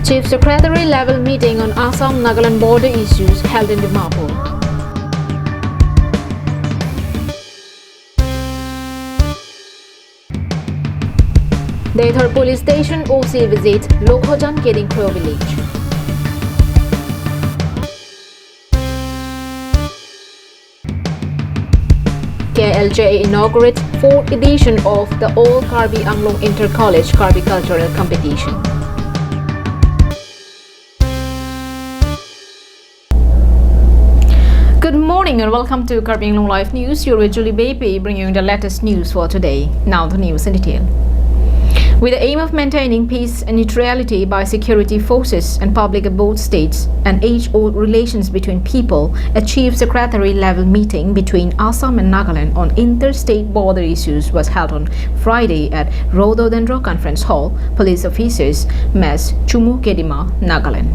Chief Secretary level meeting on Assam-Nagaland border issues held in Dimapur. Daithar police station OC visit Lokhojan Keding Crow village. KLJ inaugurates 4th edition of the All Karbi Anglong Inter-College Karbi Cultural Competition. Good morning and welcome to Karbi Anglong Live News. You're with Julie Baby bringing you the latest news for today. Now the news in detail. With the aim of maintaining peace and neutrality by security forces and public of both states and age-old relations between people, a Chief Secretary level meeting between Assam and Nagaland on interstate border issues was held on Friday at Rododendro Conference Hall, Police Officers, Mess, Chumu Kedima, Nagaland.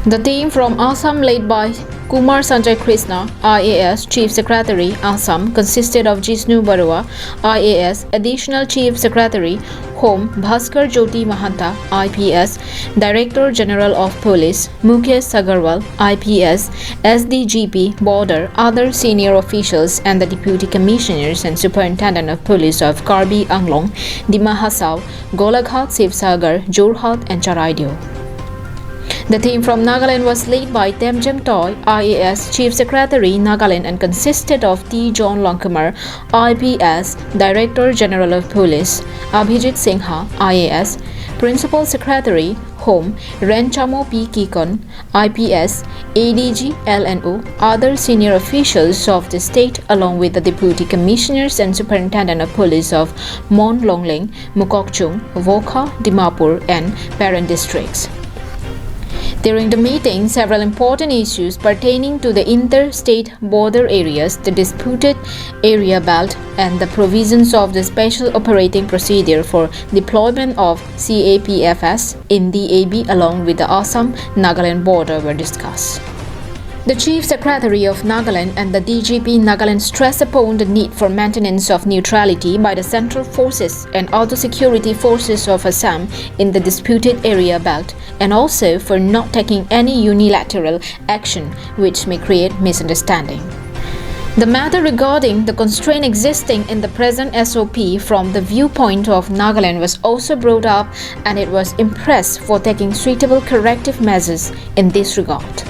The team from Assam led by Kumar Sanjay Krishna, IAS Chief Secretary, Assam, consisted of Jisnu Barua, IAS Additional Chief Secretary, Home Bhaskar Jyoti Mahanta, IPS, Director General of Police, Mukesh Sagarwal, IPS, SDGP, Border, other senior officials and the Deputy Commissioners and Superintendent of Police of Karbi Anglong, Dima Hasao, Golaghat, Sivsagar, Jorhat and Charaideo. The team from Nagaland was led by Temjem Toy, IAS Chief Secretary, Nagaland, and consisted of T. John Longkumar, IPS, Director General of Police, Abhijit Singha, IAS, Principal Secretary, Home, Renchamo P. Kikon, IPS, ADG, LNO, other senior officials of the state along with the Deputy Commissioners and Superintendent of Police of Mon Longling, Mukokchung, Vokha, Dimapur and Paran districts. During the meeting, several important issues pertaining to the interstate border areas, the disputed area belt, and the provisions of the Special Operating Procedure for deployment of CAPFS in the AB along with the Assam-Nagaland border were discussed. The Chief Secretary of Nagaland and the DGP Nagaland stressed upon the need for maintenance of neutrality by the central forces and other security forces of Assam in the disputed area belt, and also for not taking any unilateral action which may create misunderstanding. The matter regarding the constraint existing in the present SOP from the viewpoint of Nagaland was also brought up, and it was impressed for taking suitable corrective measures in this regard.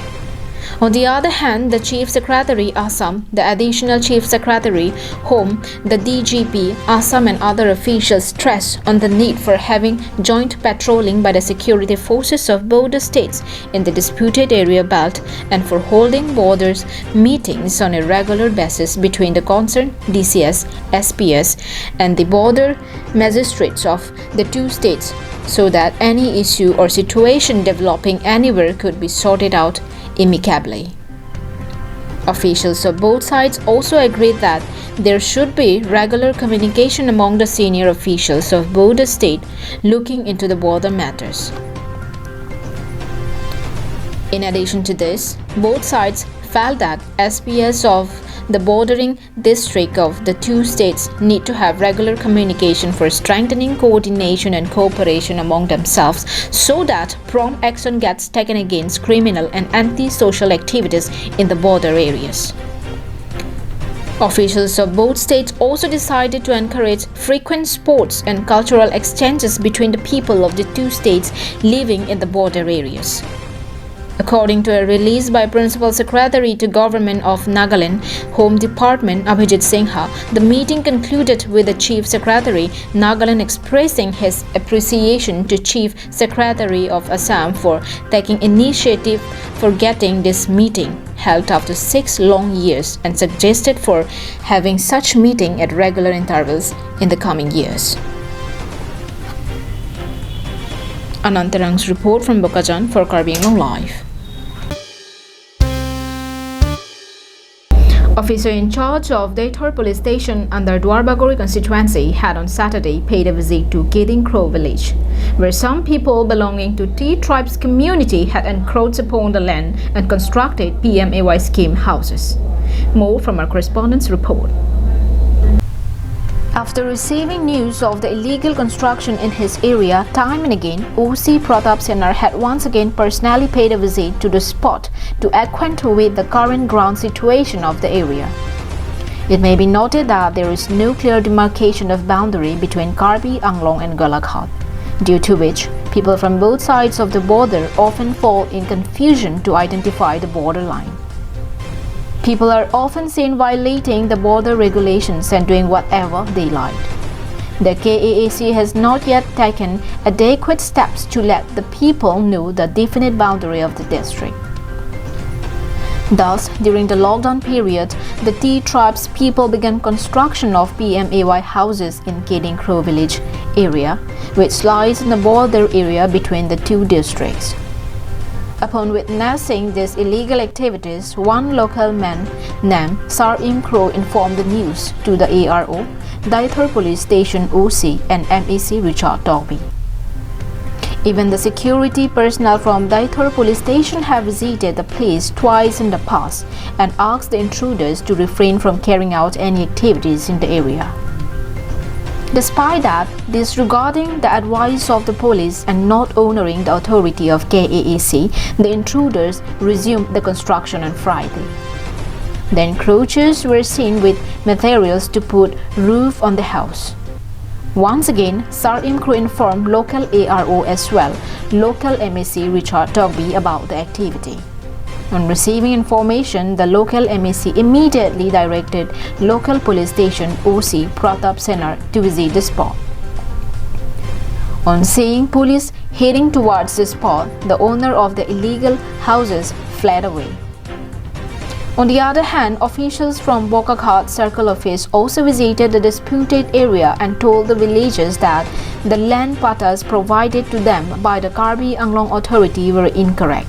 On the other hand, the Chief Secretary, Assam, the Additional Chief Secretary, Home, the DGP, Assam and other officials stressed on the need for having joint patrolling by the security forces of both the states in the disputed area belt and for holding borders meetings on a regular basis between the concerned DCS, SPS and the border magistrates of the two states so that any issue or situation developing anywhere could be sorted out amicably. Officials of both sides also agreed that there should be regular communication among the senior officials of both the states looking into the border matters. In addition to this, both sides felt that SPS of the bordering district of the two states need to have regular communication for strengthening coordination and cooperation among themselves so that prompt action gets taken against criminal and anti-social activities in the border areas. Officials of both states also decided to encourage frequent sports and cultural exchanges between the people of the two states living in the border areas. According to a release by Principal Secretary to Government of Nagaland, Home Department Abhijit Singha, the meeting concluded with the Chief Secretary, Nagaland expressing his appreciation to Chief Secretary of Assam for taking initiative for getting this meeting held after 6 long years and suggested for having such meeting at regular intervals in the coming years. Anantarang's report from Bokajan for Karbi Anglong Live. Officer in charge of Daithar police station under Dwarbagori constituency had on Saturday paid a visit to Keding Crow village, where some people belonging to T tribes community had encroached upon the land and constructed PMAY scheme houses. More from our correspondent's report. After receiving news of the illegal construction in his area time and again, OC Pratap Senar had once again personally paid a visit to the spot to acquaint with the current ground situation of the area. It may be noted that there is no clear demarcation of boundary between Karbi Anglong and Golaghat, due to which people from both sides of the border often fall in confusion to identify the borderline. People are often seen violating the border regulations and doing whatever they like. The KAAC has not yet taken adequate steps to let the people know the definite boundary of the district. Thus, during the lockdown period, the T tribe's people began construction of PMAY houses in Keding Crow village area, which lies in the border area between the two districts. Upon witnessing these illegal activities, one local man named Sar Im Crow informed the news to the ARO, Daithor Police Station OC and MEC Richard Dogby. Even the security personnel from Daithor Police Station have visited the place twice in the past and asked the intruders to refrain from carrying out any activities in the area. Despite that, disregarding the advice of the police and not honoring the authority of KAAC, the intruders resumed the construction on Friday. The encroachers were seen with materials to put roof on the house. Once again, Sar Im Crow informed local ARO as well, local MEC Richard Dogby about the activity. On receiving information, the local MEC immediately directed local police station OC Pratap Senar to visit the spot. On seeing police heading towards the spot, the owner of the illegal houses fled away. On the other hand, officials from Bokakhat Circle Office also visited the disputed area and told the villagers that the land pattas provided to them by the Karbi Anglong authority were incorrect.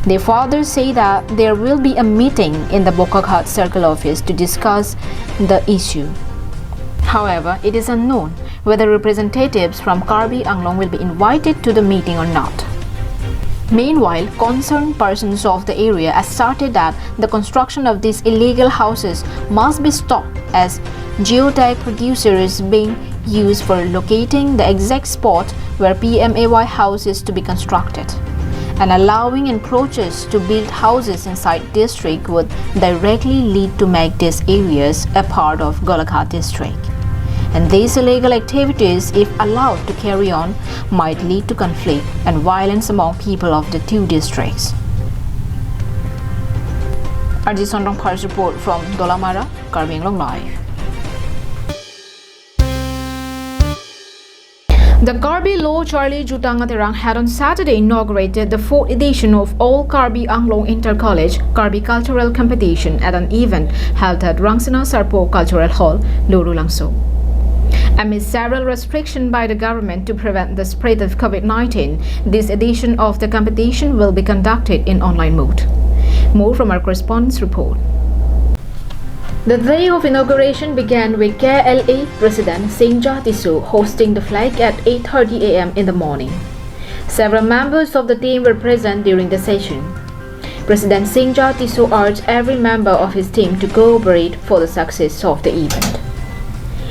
They further say that there will be a meeting in the Bokakhat Circle Office to discuss the issue. However, it is unknown whether representatives from Karbi Anglong will be invited to the meeting or not. Meanwhile, concerned persons of the area asserted that the construction of these illegal houses must be stopped as geotag producer is being used for locating the exact spot where PMAY house is to be constructed. And allowing encroachers to build houses inside district would directly lead to make these areas a part of Golaghat district. And these illegal activities, if allowed to carry on, might lead to conflict and violence among people of the two districts. Arjit Sondong Par's report from Dolamara, Karbi Anglong Live. The Karbi Law Charlie Jutangaterang had on Saturday inaugurated the 4th edition of All Karbi Anglong Inter-College Karbi Cultural Competition at an event held at Rangsana Sarpo Cultural Hall, Luru Langso. Amid several restrictions by the government to prevent the spread of COVID-19, this edition of the competition will be conducted in online mode. More from our correspondent's report. The day of inauguration began with KLA President Singja Tisu hosting the flag at 8:30 a.m. in the morning. Several members of the team were present during the session. President Singja Tisu urged every member of his team to cooperate for the success of the event.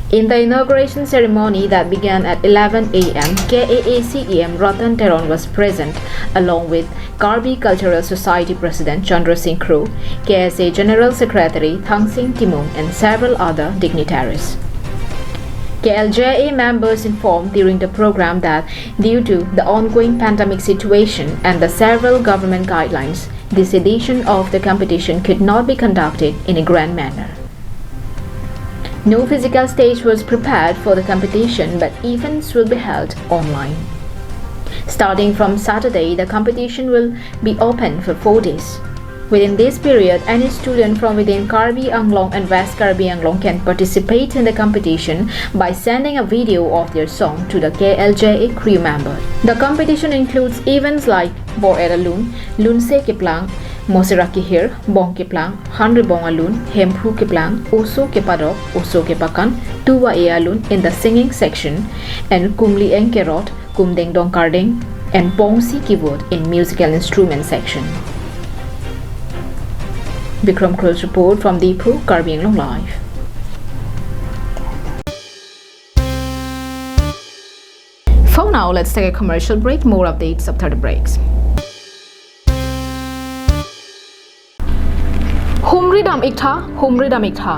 In the inauguration ceremony that began at 11 a.m., KAACEM Ratan Teron was present along with Karbi Cultural Society President Chandra Singh Crow, KSA General Secretary Thang Singh Timong and several other dignitaries. KLJA members informed during the program that due to the ongoing pandemic situation and the several government guidelines, this edition of the competition could not be conducted in a grand manner. No physical stage was prepared for the competition, but events will be held online. Starting from Saturday, the competition will be open for 4 days. Within this period, any student from within Karbi Anglong and West Karbi Anglong can participate in the competition by sending a video of their song to the KLJA crew member. The competition includes events like Bor Era Lun, Lun Se Kiplang, Mosiraki Hir, Bong Kiplang, Hanri Bongalun, Hemphu Kiplang, Oso Kepadok, Oso Kepakan, Tuwa Ealun in the singing section, and Kumli Enkerot, Kumdeng Dong Kardeng, and Bongsi Keyboard in musical instrument section. Bikram Crow's report from Deepu, Karbi Anglong Live. now, let's take a commercial break. More updates after the breaks. Humridam ikta.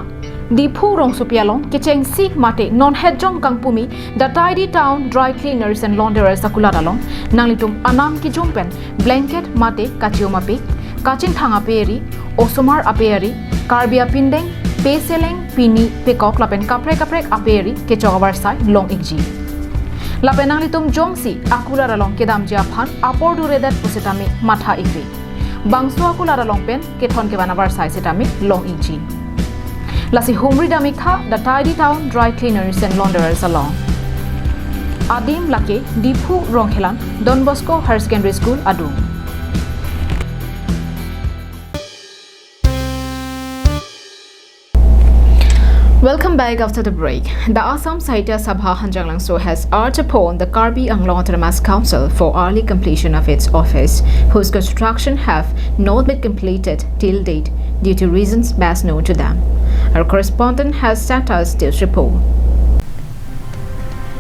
Dipu rong supialong kicheng sik mate non hedjong kangpumi the tidy town dry cleaners and launderers akuladalong nanglitum anam ki jumpen blanket mate kachiomapi kachin thanga peri osomar aperi karbia pindeng peseleng pini pekok lapen kaprek aperi ke chogabar sai long ikji lapen nanglitum jongsi akuladalong kedam jiaphan apordu redat pusitami matha ikri bangsu akuladalong pen kethon ke banabar sai setami long ikji Lasi Humridam ikta the tidy town dry cleaners and launderers along. Adim lake Dipu Ronghelan Don Bosco Higher Secondary School Adum. Welcome back after the break. The Assam Sahitya Sabha Hanjanglangso has urged upon the Karbi Anglong Autonomous Council for early completion of its office, whose construction have not been completed till date due to reasons best known to them. Our correspondent has sent us this report.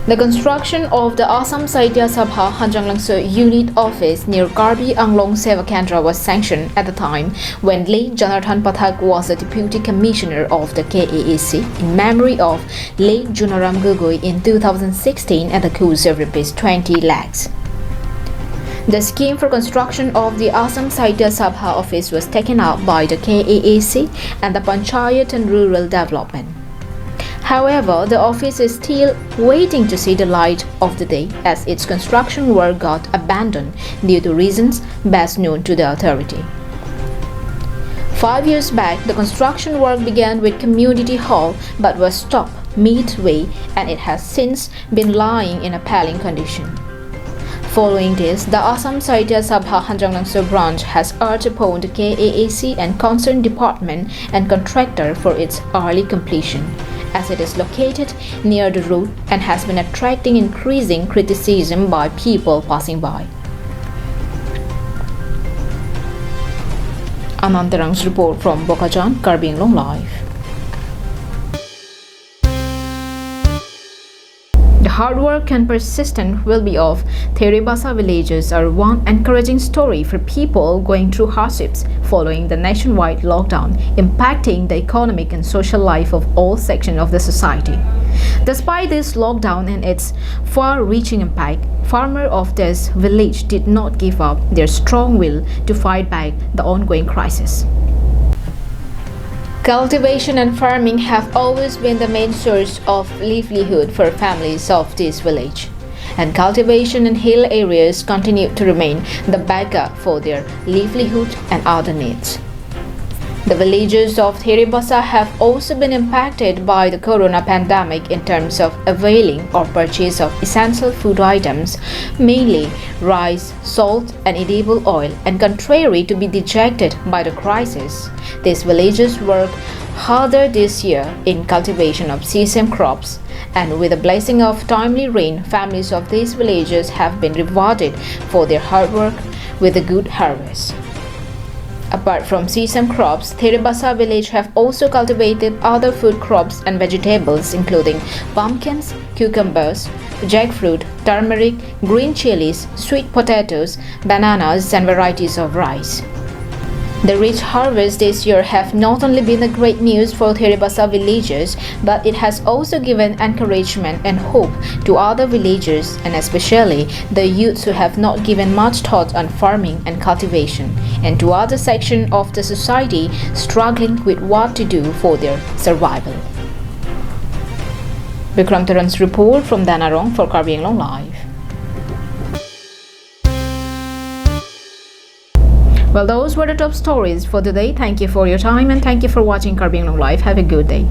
The construction of the Assam Sahitya Sabha Hanjanglangso unit office near Karbi Anglong Seva Kendra was sanctioned at the time when late Janardhan Pathak was the Deputy Commissioner of the KAAC in memory of late Junaram Gogoi in 2016 at the cost of ₹20 lakhs. The scheme for construction of the Assam Sahitya Sabha office was taken up by the KAAC and the Panchayat and Rural Development. However, the office is still waiting to see the light of the day as its construction work got abandoned due to reasons best known to the authority. 5 years back, the construction work began with Community Hall but was stopped midway and it has since been lying in appalling condition. Following this, the Assam Sahitya Sabha Hanjanglangso branch has urged upon the KAAC and concerned department and contractor for its early completion, as it is located near the road and has been attracting increasing criticism by people passing by. Anantarang's report from Bokajan, Karbi Anglong Live. The hard work and persistent will-be of Theribasa villagers are one encouraging story for people going through hardships following the nationwide lockdown, impacting the economic and social life of all sections of the society. Despite this lockdown and its far-reaching impact, farmers of this village did not give up their strong will to fight back the ongoing crisis. Cultivation and farming have always been the main source of livelihood for families of this village, and cultivation in hill areas continue to remain the backup for their livelihood and other needs. The villagers of Theribasa have also been impacted by the corona pandemic in terms of availing or purchase of essential food items, mainly rice, salt, and edible oil, and contrary to be dejected by the crisis, these villagers work harder this year in cultivation of sesame crops, and with the blessing of timely rain, families of these villagers have been rewarded for their hard work with a good harvest. Apart from sesame crops, Theribasa village have also cultivated other food crops and vegetables including pumpkins, cucumbers, jackfruit, turmeric, green chilies, sweet potatoes, bananas, and varieties of rice. The rich harvest this year have not only been a great news for Theribasa villagers, but it has also given encouragement and hope to other villagers and especially the youths who have not given much thought on farming and cultivation, and to other sections of the society struggling with what to do for their survival. Vikram Taran's report from Danarong for Karbi Anglong Live. Well, those were the top stories for today. Thank you for your time and thank you for watching Karbi Anglong Live. Have a good day.